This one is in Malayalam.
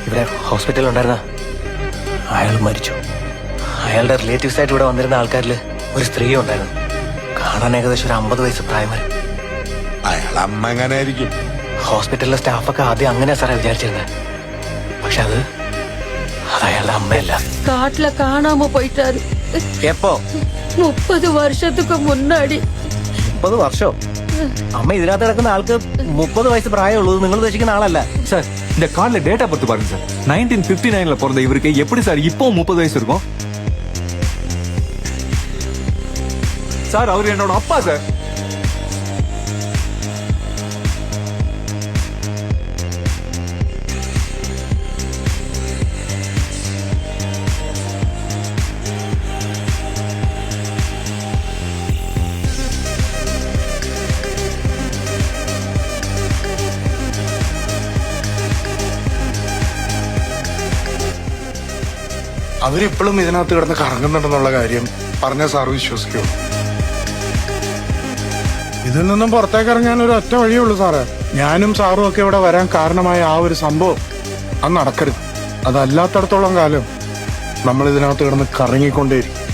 ഇവിടെ ഹോസ്പിറ്റലിൽ ഉണ്ടായിരുന്ന അയാൾ മരിച്ചു. അയാളുടെ റിലേറ്റീവ്സ് ആയിട്ട് ഇവിടെ വന്നിരുന്ന ആൾക്കാരിൽ ഒരു സ്ത്രീ ഉണ്ടായിരുന്നു. കാണാൻ ഏകദേശം ഒരു 50 വയസ്സ് പ്രായം വരും. അയാൾ അമ്മ എങ്ങനെ ആയിരിക്കും? ഹോസ്പിറ്റലിലെ സ്റ്റാഫൊക്കെ ആദ്യം അങ്ങനെയാ സാറേ വിചാരിച്ചിരുന്നത്. പക്ഷെ അത് അയാളുടെ അമ്മയല്ല. കാട്ടിലെ കാണാമ പോയിട്ടാரு. എപ്പോ? 30 வருஷத்துக்கு முன்னாடி. 30 വർഷോ? അമ്മ ഇതിനകത്ത് കിടക്കുന്ന ആൾക്ക് 30 വയസ്സ് പ്രായമുള്ളൂ. നിങ്ങൾ ഉദ്ദേശിക്കുന്ന ആളല്ല சார். இந்த கார்டுல டேட்டா பத்தி பாருங்க சார். 1959ல பிறந்த இவருக்கு எப்படி சார் இப்போ 30 வயசு இருக்கும்? சார் அவர் என்னோட அப்பா சார். അവരിപ്പോഴും ഇതിനകത്ത് കിടന്ന് കറങ്ങുന്നുണ്ടെന്നുള്ള കാര്യം പറഞ്ഞ സാറ് വിശ്വസിക്കൂ? ഇതിൽ നിന്നും പുറത്തേക്ക് ഇറങ്ങാൻ ഒരു ഒറ്റ വഴിയുള്ളൂ സാറേ. ഞാനും സാറും ഒക്കെ ഇവിടെ വരാൻ കാരണമായ ആ ഒരു സംഭവം അത് നടക്കരുത്. അതല്ലാത്തടത്തോളം കാലം നമ്മൾ ഇതിനകത്ത് കിടന്ന് കറങ്ങിക്കൊണ്ടേയിരിക്കും.